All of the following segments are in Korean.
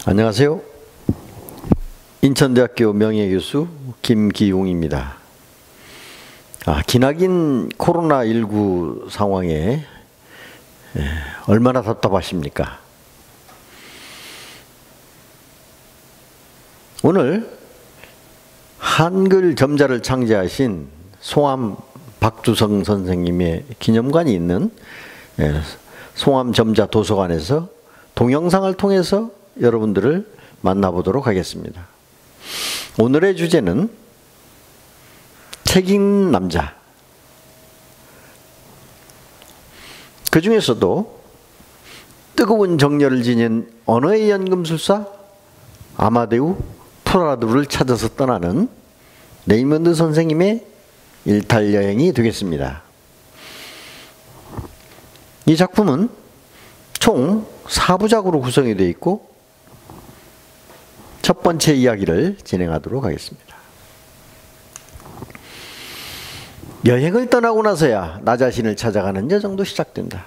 안녕하세요. 인천대학교 명예교수 김기용입니다. 기나긴 코로나19 상황에 얼마나 답답하십니까? 오늘 한글 점자를 창제하신 송암 박두성 선생님의 기념관이 있는 송암 점자 도서관에서 동영상을 통해서 여러분들을 만나보도록 하겠습니다. 오늘의 주제는 책 읽는 남자. 그 중에서도 뜨거운 정열을 지닌 언어의 연금술사 아마데우 프라두를 찾아서 떠나는 레이먼드 선생님의 일탈 여행이 되겠습니다. 이 작품은 총 4부작으로 구성이 되어 있고 첫 번째 이야기를 진행하도록 하겠습니다. 여행을 떠나고 나서야 나 자신을 찾아가는 여정도 시작된다.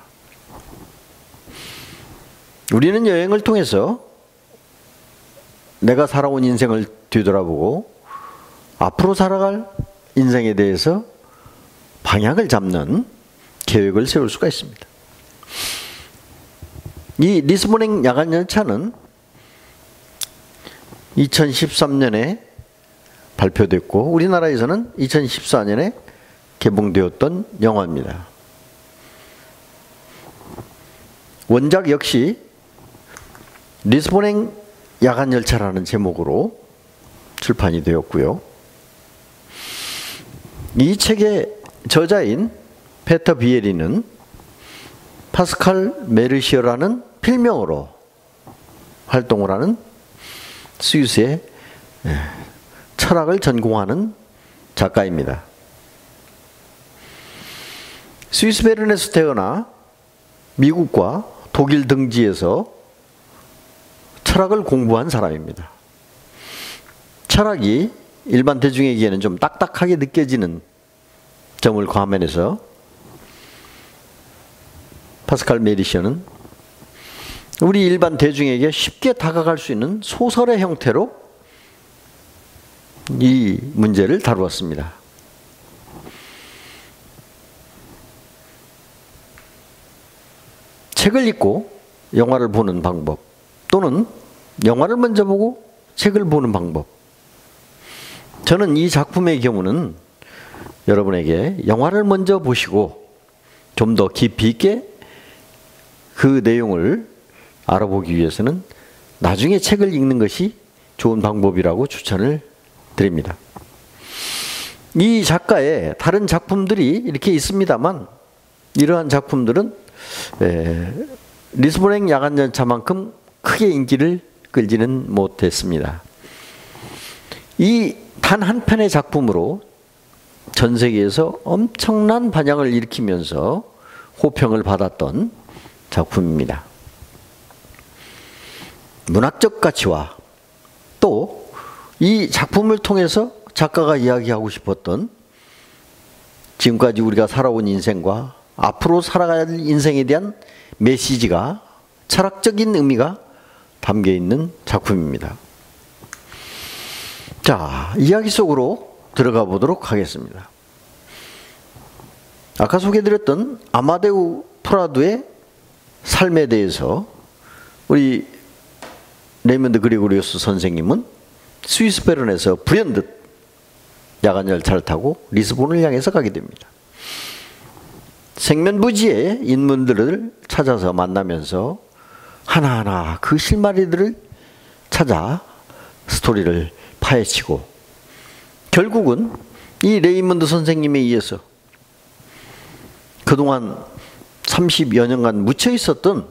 우리는 여행을 통해서 내가 살아온 인생을 뒤돌아보고 앞으로 살아갈 인생에 대해서 방향을 잡는 계획을 세울 수가 있습니다. 이 리스본행 야간 열차는 2013년에 발표됐고 우리나라에서는 2014년에 개봉되었던 영화입니다. 원작 역시 리스본행 야간 열차라는 제목으로 출판이 되었고요. 이 책의 저자인 페터 비에리는 파스칼 메르시어라는 필명으로 활동을 하는 스위스의 철학을 전공하는 작가입니다. 스위스 베른에서 태어나 미국과 독일 등지에서 철학을 공부한 사람입니다. 철학이 일반 대중에게는 좀 딱딱하게 느껴지는 점을 감안해서 파스칼 메르시어는 우리 일반 대중에게 쉽게 다가갈 수 있는 소설의 형태로 이 문제를 다루었습니다. 책을 읽고 영화를 보는 방법 또는 영화를 먼저 보고 책을 보는 방법. 저는 이 작품의 경우는 여러분에게 영화를 먼저 보시고 좀 더 깊이 있게 그 내용을 알아보기 위해서는 나중에 책을 읽는 것이 좋은 방법이라고 추천을 드립니다. 이 작가의 다른 작품들이 이렇게 있습니다만 이러한 작품들은 리스본행 야간열차만큼 크게 인기를 끌지는 못했습니다. 이 단 한 편의 작품으로 전 세계에서 엄청난 반향을 일으키면서 호평을 받았던 작품입니다. 문학적 가치와 또 이 작품을 통해서 작가가 이야기하고 싶었던 지금까지 우리가 살아온 인생과 앞으로 살아갈 인생에 대한 메시지가 철학적인 의미가 담겨 있는 작품입니다. 자, 이야기 속으로 들어가 보도록 하겠습니다. 아까 소개해드렸던 아마데우 프라두의 삶에 대해서 우리 레이먼드 그리고리우스 선생님은 스위스 베른에서 불현듯 야간 열차를 타고 리스본을 향해서 가게 됩니다. 생면부지의 인물들을 찾아서 만나면서 하나하나 그 실마리들을 찾아 스토리를 파헤치고 결국은 이 레이먼드 선생님에 의해서 그동안 30여 년간 묻혀 있었던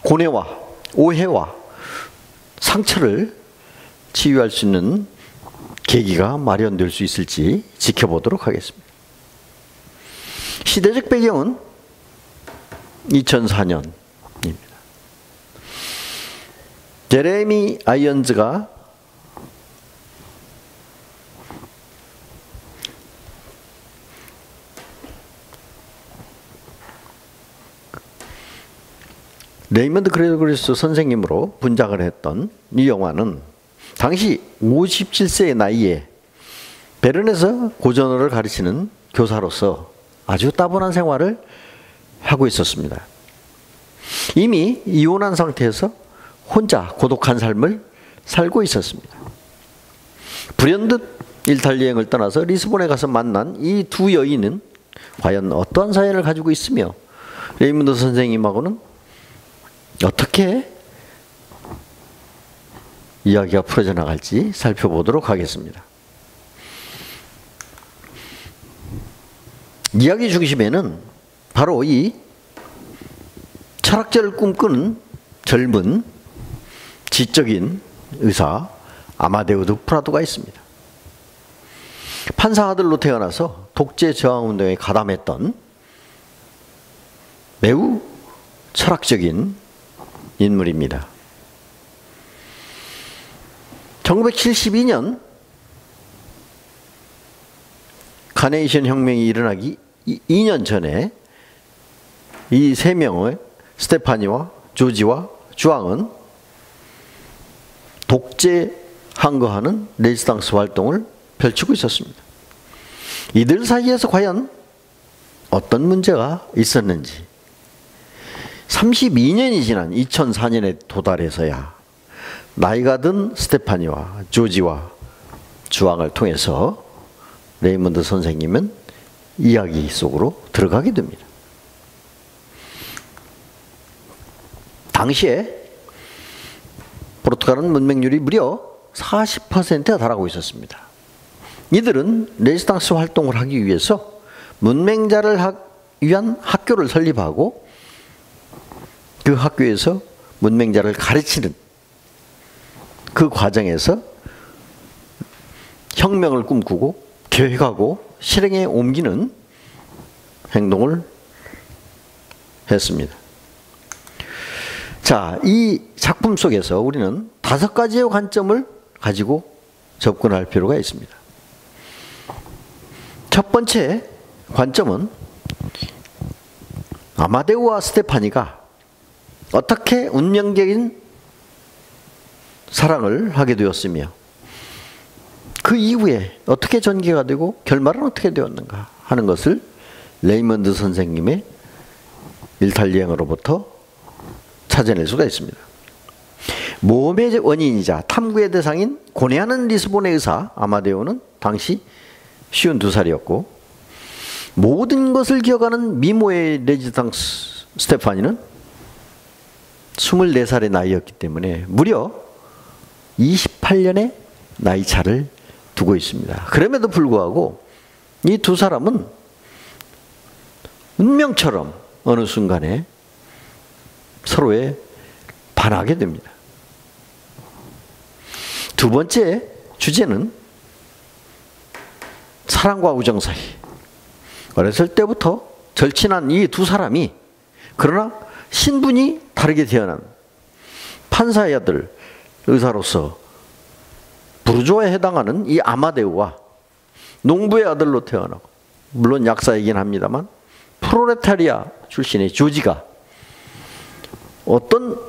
고뇌와 오해와 상처를 치유할 수 있는 계기가 마련될 수 있을지 지켜보도록 하겠습니다. 시대적 배경은 2004년입니다. 제레미 아이언즈가 레이먼드 그레고리우스 선생님으로 분장을 했던 이 영화는 당시 57세의 나이에 베른에서 고전어를 가르치는 교사로서 아주 따분한 생활을 하고 있었습니다. 이미 이혼한 상태에서 혼자 고독한 삶을 살고 있었습니다. 불현듯 이탈리아 여행을 떠나서 리스본에 가서 만난 이 두 여인은 과연 어떠한 사연을 가지고 있으며 레이먼드 선생님하고는 어떻게 이야기가 풀어져 나갈지 살펴보도록 하겠습니다. 이야기 중심에는 바로 이 철학자를 꿈꾸는 젊은 지적인 의사 아마데우스 프라도가 있습니다. 판사 아들로 태어나서 독재 저항 운동에 가담했던 매우 철학적인 인물입니다. 1972년 카네이션 혁명이 일어나기 2년 전에 이 세 명의 스테파니와 조지와 주앙은 독재 항거하는 레지스탕스 활동을 펼치고 있었습니다. 이들 사이에서 과연 어떤 문제가 있었는지 32년이 지난 2004년에 도달해서야 나이가 든 스테파니와 조지와 주앙을 통해서 레이먼드 선생님은 이야기 속으로 들어가게 됩니다. 당시에 포르투갈은 문맹률이 무려 40%에 달하고 있었습니다. 이들은 레지스탕스 활동을 하기 위해서 문맹자를 위한 학교를 설립하고 그 학교에서 문맹자를 가르치는 그 과정에서 혁명을 꿈꾸고 계획하고 실행에 옮기는 행동을 했습니다. 자, 이 작품 속에서 우리는 5가지의 관점을 가지고 접근할 필요가 있습니다. 첫 번째 관점은 아마데우와 스테파니가 어떻게 운명적인 사랑을 하게 되었으며 그 이후에 어떻게 전개가 되고 결말은 어떻게 되었는가 하는 것을 레이먼드 선생님의 일탈여행으로부터 찾아낼 수가 있습니다. 모험의 원인이자 탐구의 대상인 고뇌하는 리스본의 의사 아마데우는 당시 52살이었고 모든 것을 기억하는 미모의 레지스탕스 스테파니는 24살의 나이였기 때문에 무려 28년의 나이 차를 두고 있습니다. 그럼에도 불구하고 이 두 사람은 운명처럼 어느 순간에 서로에 반하게 됩니다. 두 번째 주제는 사랑과 우정 사이. 어렸을 때부터 절친한 이 두 사람이 그러나 신분이 다르게 태어난 판사의 아들 의사로서 부르주아에 해당하는 이 아마데우와 농부의 아들로 태어나고 물론 약사이긴 합니다만 프롤레타리아 출신의 조지가 어떤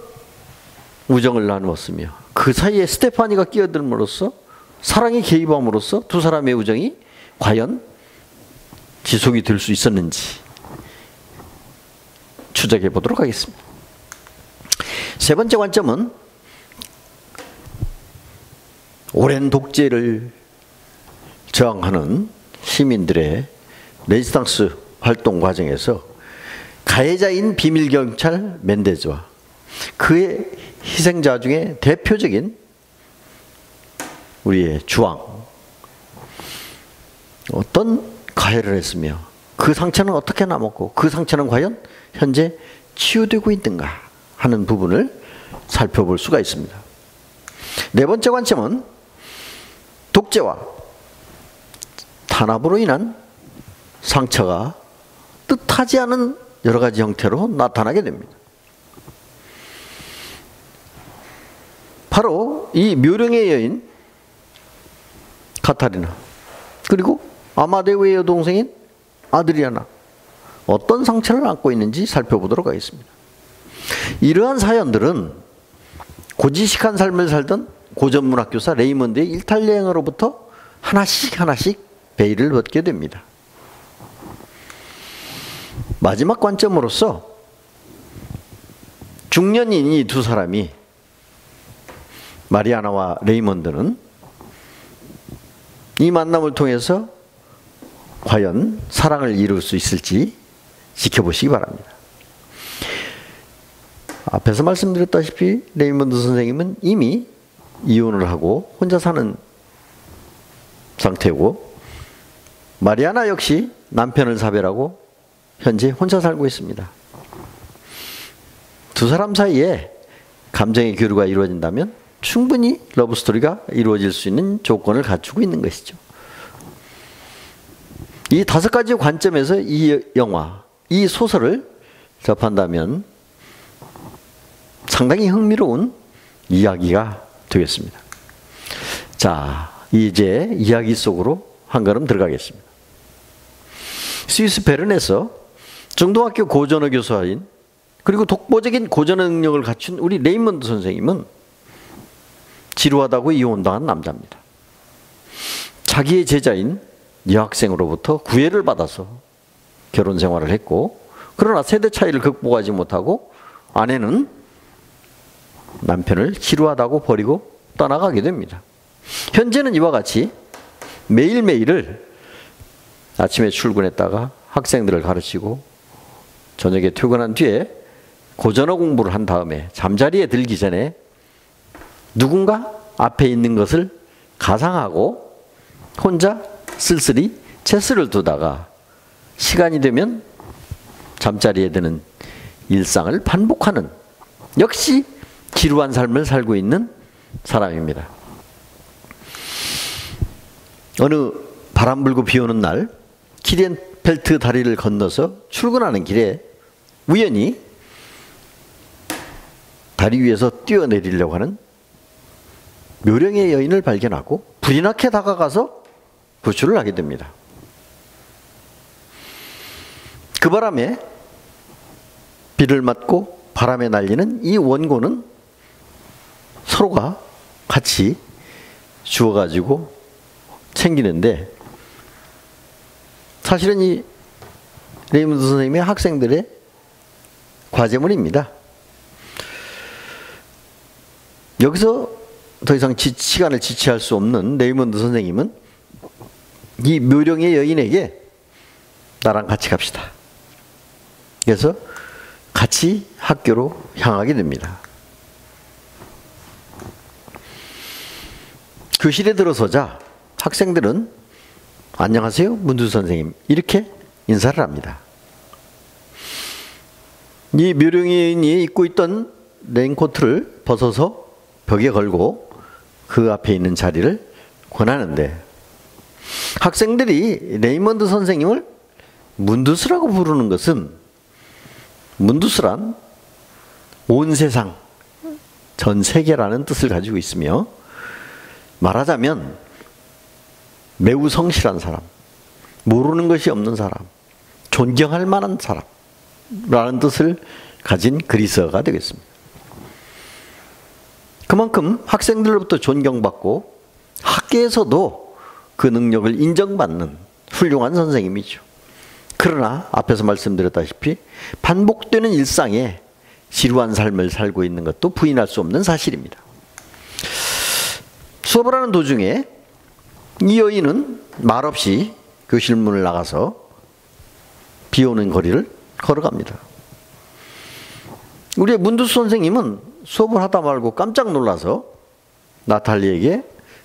우정을 나누었으며 그 사이에 스테파니가 끼어들므로써 사랑이 개입함으로써 두 사람의 우정이 과연 지속이 될 수 있었는지 추적해 보도록 하겠습니다. 세 번째 관점은 오랜 독재를 저항하는 시민들의 레지스탕스 활동 과정에서 가해자인 비밀경찰 멘데즈와 그의 희생자 중에 대표적인 우리의 주앙 어떤 가해를 했으며 그 상처는 어떻게 남았고 그 상처는 과연 현재 치유되고 있는가 하는 부분을 살펴볼 수가 있습니다. 네 번째 관점은 독재와 탄압으로 인한 상처가 뜻하지 않은 여러 가지 형태로 나타나게 됩니다. 바로 이 묘령의 여인 카타리나 그리고 아마데우의 여동생인 아드리아나 어떤 상처를 안고 있는지 살펴보도록 하겠습니다. 이러한 사연들은 고지식한 삶을 살던 고전문학교사 레이먼드의 일탈 여행으로부터 하나씩 베일을 벗게 됩니다. 마지막 관점으로서 중년인 이 두 사람이, 마리아나와 레이먼드는 이 만남을 통해서 과연 사랑을 이룰 수 있을지 지켜보시기 바랍니다. 앞에서 말씀드렸다시피 레이먼드 선생님은 이미 이혼을 하고 혼자 사는 상태고, 마리아나 역시 남편을 사별하고 현재 혼자 살고 있습니다. 두 사람 사이에 감정의 교류가 이루어진다면 충분히 러브스토리가 이루어질 수 있는 조건을 갖추고 있는 것이죠. 이 5가지 관점에서 이 영화, 이 소설을 접한다면 상당히 흥미로운 이야기가 되겠습니다. 자, 이제 이야기 속으로 한 걸음 들어가겠습니다. 스위스 베른에서 중등학교 고전어 교사인, 그리고 독보적인 고전어 능력을 갖춘 우리 레이먼드 선생님은 지루하다고 이혼당한 남자입니다. 자기의 제자인 여학생으로부터 구애를 받아서 결혼 생활을 했고, 그러나 세대 차이를 극복하지 못하고 아내는 남편을 지루하다고 버리고 떠나가게 됩니다. 현재는 이와 같이 매일매일을 아침에 출근했다가 학생들을 가르치고 저녁에 퇴근한 뒤에 고전어 공부를 한 다음에 잠자리에 들기 전에 누군가 앞에 있는 것을 가상하고 혼자 쓸쓸히 체스를 두다가 시간이 되면 잠자리에 드는 일상을 반복하는, 역시 지루한 삶을 살고 있는 사람입니다. 어느 바람 불고 비 오는 날 키리엔펠트 다리를 건너서 출근하는 길에 우연히 다리 위에서 뛰어내리려고 하는 묘령의 여인을 발견하고 불이 나게 다가가서 구출을 하게 됩니다. 그 바람에 비를 맞고 바람에 날리는 이 원고는 서로가 같이 주워가지고 챙기는데, 사실은 이 레이먼드 선생님의 학생들의 과제물입니다. 여기서 더 이상 시간을 지체할 수 없는 레이먼드 선생님은 이 묘령의 여인에게 나랑 같이 갑시다. 그래서 같이 학교로 향하게 됩니다. 교실에 들어서자 학생들은 안녕하세요, 문두 선생님, 이렇게 인사를 합니다. 이 묘령의 여인이 입고 있던 레인코트를 벗어서 벽에 걸고 그 앞에 있는 자리를 권하는데, 학생들이 레이먼드 선생님을 문두스라고 부르는 것은, 문두스란 온 세상, 전 세계라는 뜻을 가지고 있으며, 말하자면 매우 성실한 사람, 모르는 것이 없는 사람, 존경할 만한 사람라는 뜻을 가진 그리스어가 되겠습니다. 그만큼 학생들로부터 존경받고 학계에서도 그 능력을 인정받는 훌륭한 선생님이죠. 그러나 앞에서 말씀드렸다시피 반복되는 일상에 지루한 삶을 살고 있는 것도 부인할 수 없는 사실입니다. 수업을 하는 도중에 이 여인은 말없이 교실 문을 나가서 비 오는 거리를 걸어갑니다. 우리의 문두스 선생님은 수업을 하다 말고 깜짝 놀라서 나탈리에게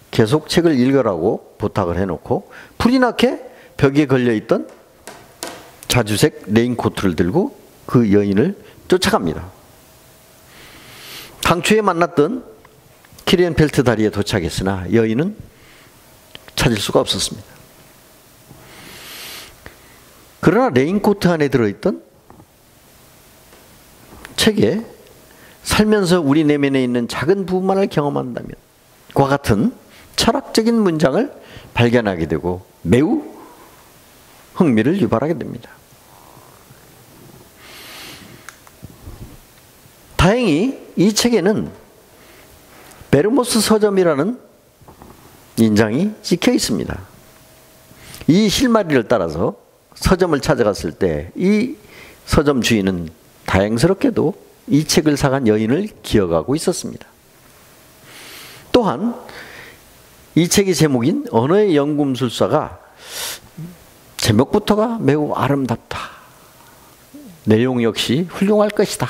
계속 책을 읽으라고 부탁을 해놓고 불이 나게 벽에 걸려있던 자주색 레인코트를 들고 그 여인을 쫓아갑니다. 당초에 만났던 키리엔펠트 다리에 도착했으나 여인은 찾을 수가 없었습니다. 그러나 레인코트 안에 들어있던 책에 살면서 우리 내면에 있는 작은 부분만을 경험한다면 과 같은 철학적인 문장을 발견하게 되고 매우 흥미를 유발하게 됩니다. 다행히 이 책에는 베르모스 서점이라는 인장이 찍혀 있습니다. 이 실마리를 따라서 서점을 찾아갔을 때 이 서점 주인은 다행스럽게도 이 책을 사간 여인을 기억하고 있었습니다. 또한 이 책의 제목인 언어의 연금술사가 제목부터가 매우 아름답다. 내용 역시 훌륭할 것이다.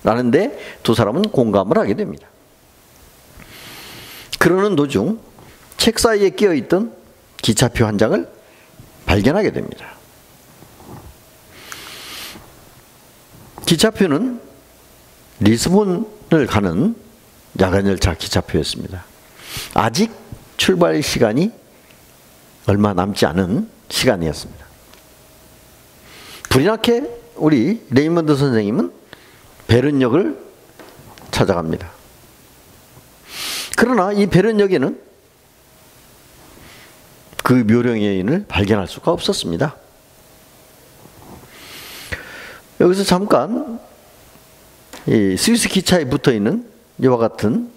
라는데 두 사람은 공감을 하게 됩니다. 그러는 도중 책 사이에 끼어있던 기차표 한 장을 발견하게 됩니다. 기차표는 리스본을 가는 야간열차 기차표였습니다. 아직 출발 시간이 얼마 남지 않은 시간이었습니다. 불이 나게 우리 레이먼드 선생님은 베른역을 찾아갑니다. 그러나 이 베른역에는 그 묘령 여인을 발견할 수가 없었습니다. 여기서 잠깐 이 스위스 기차에 붙어있는 이와 같은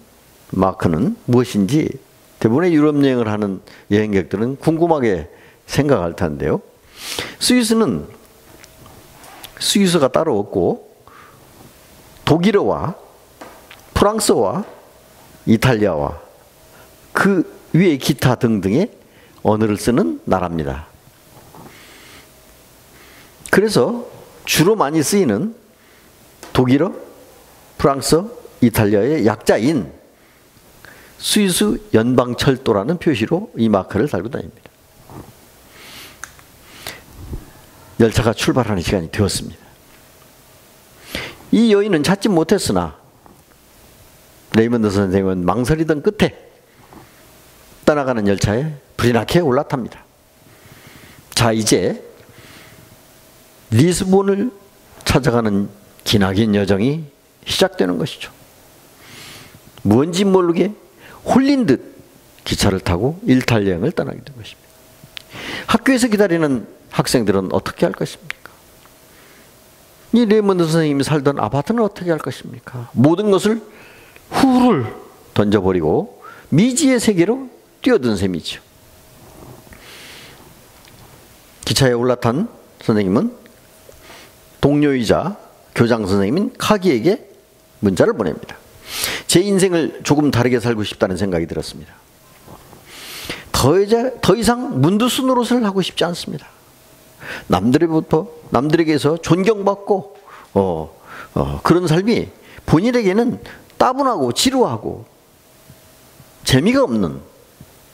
마크는 무엇인지 대부분의 유럽 여행을 하는 여행객들은 궁금하게 생각할 텐데요. 스위스는 스위스가 따로 없고 독일어와 프랑스어와 이탈리아와 그 위에 기타 등등의 언어를 쓰는 나라입니다. 그래서 주로 많이 쓰이는 독일어, 프랑스어, 이탈리아의 약자인 스위스 연방철도라는 표시로 이 마크를 달고 다닙니다. 열차가 출발하는 시간이 되었습니다. 이 여인은 찾지 못했으나 레이먼드 선생님은 망설이던 끝에 떠나가는 열차에 불이 나게 올라탑니다. 자, 이제 리스본을 찾아가는 기나긴 여정이 시작되는 것이죠. 뭔지 모르게 홀린 듯 기차를 타고 일탈 여행을 떠나게 된 것입니다. 학교에서 기다리는 학생들은 어떻게 할 것입니까? 이 레이먼드 선생님이 살던 아파트는 어떻게 할 것입니까? 모든 것을 후를 던져버리고 미지의 세계로 뛰어든 셈이죠. 기차에 올라탄 선생님은 동료이자 교장 선생님인 카기에게 문자를 보냅니다. 제 인생을 조금 다르게 살고 싶다는 생각이 들었습니다. 더 이상 문두스 노릇을 하고 싶지 않습니다. 남들에게서 존경받고 그런 삶이 본인에게는 따분하고 지루하고 재미가 없는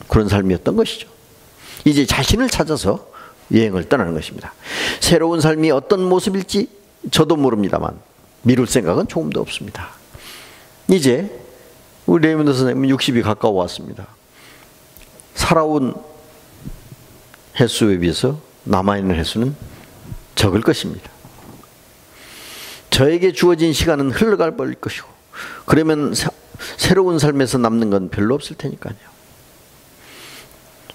그런 삶이었던 것이죠. 이제 자신을 찾아서 여행을 떠나는 것입니다. 새로운 삶이 어떤 모습일지 저도 모릅니다만 미룰 생각은 조금도 없습니다. 이제 우리 레이먼드 선생님은 60이 가까워 왔습니다. 살아온 횟수에 비해서 남아있는 횟수는 적을 것입니다. 저에게 주어진 시간은 흘러갈 버릴 것이고 그러면 새로운 삶에서 남는 건 별로 없을 테니까요.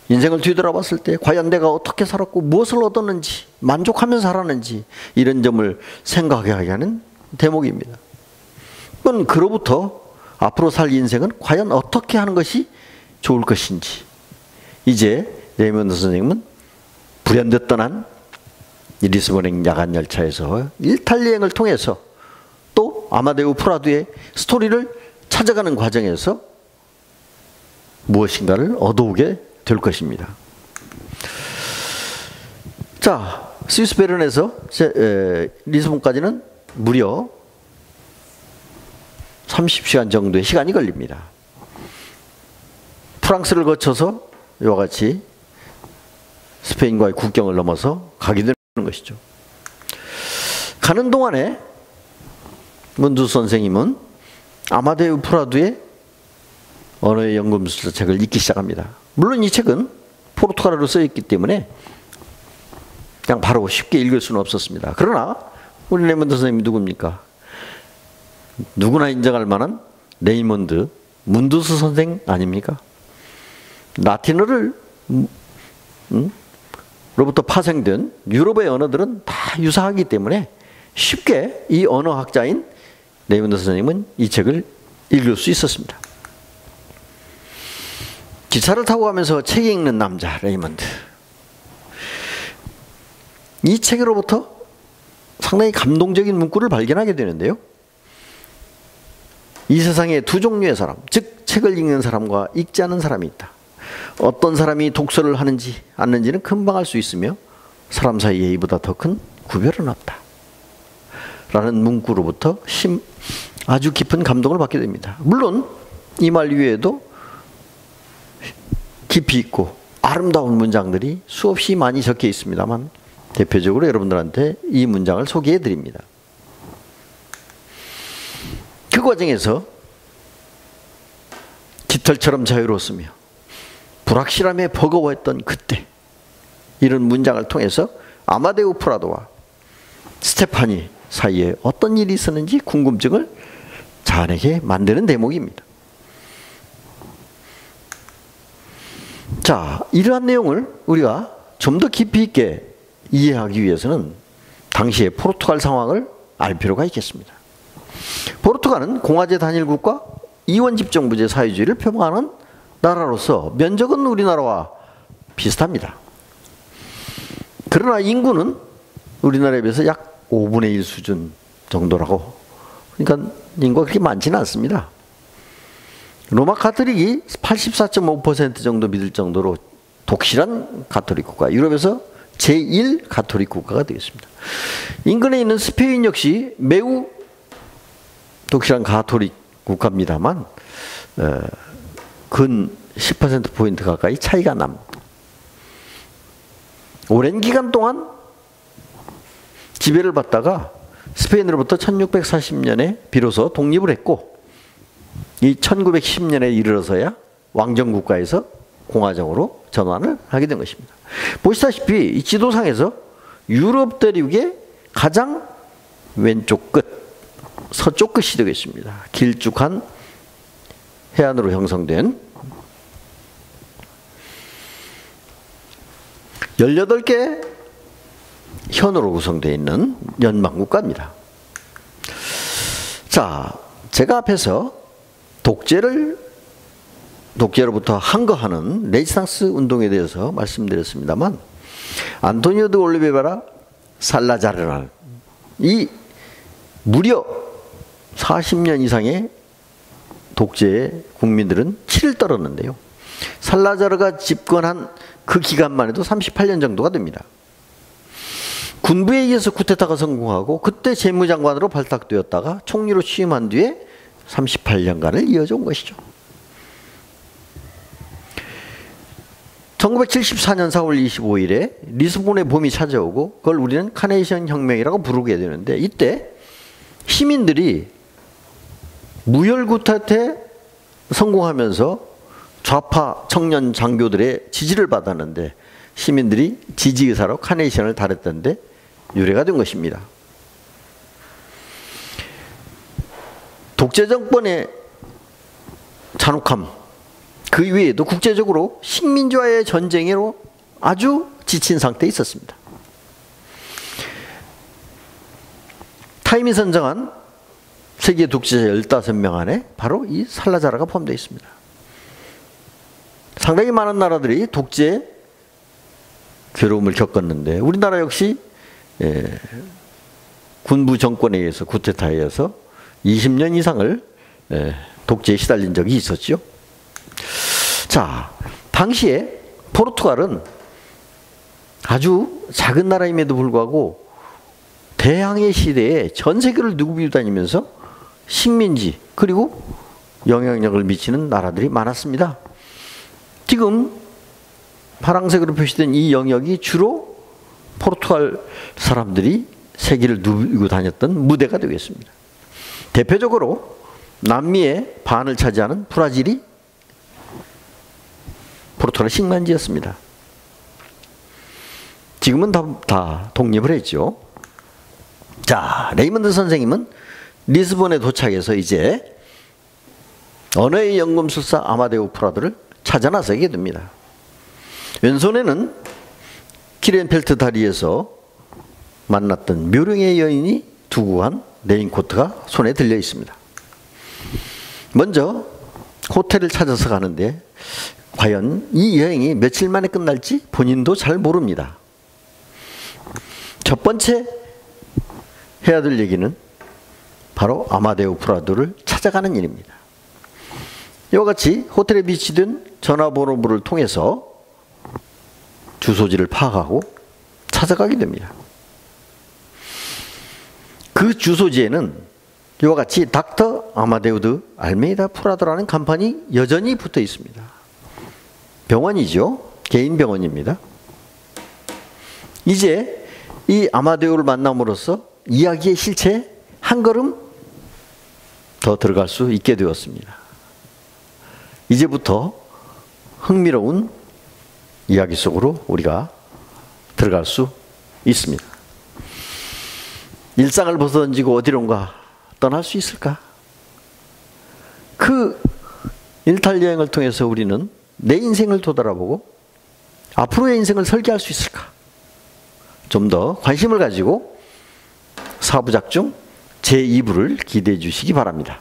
인생을 뒤돌아봤을 때 과연 내가 어떻게 살았고 무엇을 얻었는지 만족하면서 살았는지 이런 점을 생각하게 하는 대목입니다. 그건 그로부터 앞으로 살 인생은 과연 어떻게 하는 것이 좋을 것인지 이제 레이먼드 선생님은 불현듯 떠난 리스본행 야간 열차에서 일탈 여행을 통해서 또 아마데우 프라두의 스토리를 찾아가는 과정에서 무엇인가를 얻어오게 될 것입니다. 자, 스위스 베른에서 리스본까지는 무려 30시간 정도의 시간이 걸립니다. 프랑스를 거쳐서 이와 같이 스페인과의 국경을 넘어서 가게 되는 것이죠. 가는 동안에 문두스 선생님은 아마데우 프라두의 언어의 연금술사 책을 읽기 시작합니다. 물론 이 책은 포르투갈어로 써있기 때문에 그냥 바로 쉽게 읽을 수는 없었습니다. 그러나 우리 레이먼드 선생님이 누굽니까? 누구나 인정할 만한 레이먼드 문두스 선생 아닙니까? 라틴어를 로부터 파생된 유럽의 언어들은 다 유사하기 때문에 쉽게 이 언어학자인 레이먼드 선생님은 이 책을 읽을 수 있었습니다. 기차를 타고 가면서 책 읽는 남자 레이먼드. 이 책으로부터 상당히 감동적인 문구를 발견하게 되는데요. 이 세상에 두 종류의 사람, 즉 책을 읽는 사람과 읽지 않는 사람이 있다. 어떤 사람이 독서를 하는지 않는지는 금방 알 수 있으며 사람 사이에 이보다 더 큰 구별은 없다. 라는 문구로부터 아주 깊은 감동을 받게 됩니다. 물론 이 말 위에도 깊이 있고 아름다운 문장들이 수없이 많이 적혀 있습니다만 대표적으로 여러분들한테 이 문장을 소개해 드립니다. 그 과정에서 깃털처럼 자유로웠으며 불확실함에 버거워했던 그때, 이런 문장을 통해서 아마데우 프라도와 스테파니 사이에 어떤 일이 있었는지 궁금증을 자아내게 만드는 대목입니다. 자, 이러한 내용을 우리가 좀 더 깊이 있게 이해하기 위해서는 당시의 포르투갈 상황을 알 필요가 있겠습니다. 포르투갈은 공화제 단일국가 이원 집정부제 사회주의를 표방하는 나라로서 면적은 우리나라와 비슷합니다. 그러나 인구는 우리나라에 비해서 약 5분의 1 수준 정도라고. 그러니까 인구가 그렇게 많지는 않습니다. 로마 가톨릭이 84.5% 정도 믿을 정도로 독실한 가톨릭 국가, 유럽에서 제1 가톨릭 국가가 되겠습니다. 인근에 있는 스페인 역시 매우 독실한 가톨릭 국가입니다만 근 10%포인트 가까이 차이가 납니다. 오랜 기간 동안 지배를 받다가 스페인으로부터 1640년에 비로소 독립을 했고, 이 1910년에 이르러서야 왕정국가에서 공화정으로 전환을 하게 된 것입니다. 보시다시피 이 지도상에서 유럽 대륙의 가장 왼쪽 끝, 서쪽 끝이 되겠습니다. 길쭉한 해안으로 형성된 18개 현으로 구성되어 있는 연방국가입니다. 자, 제가 앞에서 독재로부터 항거하는 레지스탕스 운동에 대해서 말씀드렸습니다만, 안토니오 드 올리베라 살라자르란 이 무려 40년 이상의 독재의 국민들은 치를 떨었는데요. 살라자르가 집권한 그 기간만 해도 38년 정도가 됩니다. 군부에 의해서 쿠데타가 성공하고 그때 재무장관으로 발탁되었다가 총리로 취임한 뒤에 38년간을 이어져 온 것이죠. 1974년 4월 25일에 리스본의 봄이 찾아오고 그걸 우리는 카네이션 혁명이라고 부르게 되는데, 이때 시민들이 무혈구태에 성공하면서 좌파 청년 장교들의 지지를 받았는데 시민들이 지지의사로 카네이션을 달았던데 유래가 된 것입니다. 독재 정권의 잔혹함, 그 외에도 국제적으로 식민지와의 전쟁으로 아주 지친 상태에 있었습니다. 타임이 선정한 세계 독재자 15명 안에 바로 이 살라자르가 포함되어 있습니다. 상당히 많은 나라들이 독재의 괴로움을 겪었는데 우리나라 역시 군부 정권에 의해서, 쿠데타에 의해서 20년 이상을 독재에 시달린 적이 있었죠. 자, 당시에 포르투갈은 아주 작은 나라임에도 불구하고 대항해 시대에 전 세계를 누비고 다니면서 식민지 그리고 영향력을 미치는 나라들이 많았습니다. 지금 파란색으로 표시된 이 영역이 주로 포르투갈 사람들이 세계를 누비고 다녔던 무대가 되겠습니다. 대표적으로 남미의 반을 차지하는 브라질이 포르투갈 식민지였습니다. 지금은 다 독립을 했죠. 자, 레이먼드 선생님은 리스본에 도착해서 이제 언어의 연금술사 아마데우 프라도를 찾아 나서게 됩니다. 왼손에는 키렌펠트 다리에서 만났던 묘령의 여인이 두고 간 레인코트가 손에 들려 있습니다. 먼저 호텔을 찾아서 가는데 과연 이 여행이 며칠 만에 끝날지 본인도 잘 모릅니다. 첫 번째 해야 될 얘기는 바로 아마데우 프라도를 찾아가는 일입니다. 이와 같이 호텔에 비치된 전화번호부를 통해서 주소지를 파악하고 찾아가게 됩니다. 그 주소지에는 이와 같이 닥터 아마데우 드 알메이다 프라도라는 간판이 여전히 붙어 있습니다. 병원이죠. 개인 병원입니다. 이제 이 아마데우를 만남으로써 이야기의 실체에 한 걸음 더 들어갈 수 있게 되었습니다. 이제부터 흥미로운 이야기 속으로 우리가 들어갈 수 있습니다. 일상을 벗어던지고 어디론가 떠날 수 있을까? 그 일탈 여행을 통해서 우리는 내 인생을 되돌아보고 앞으로의 인생을 설계할 수 있을까? 좀 더 관심을 가지고 4부작 중 제2부를 기대해 주시기 바랍니다.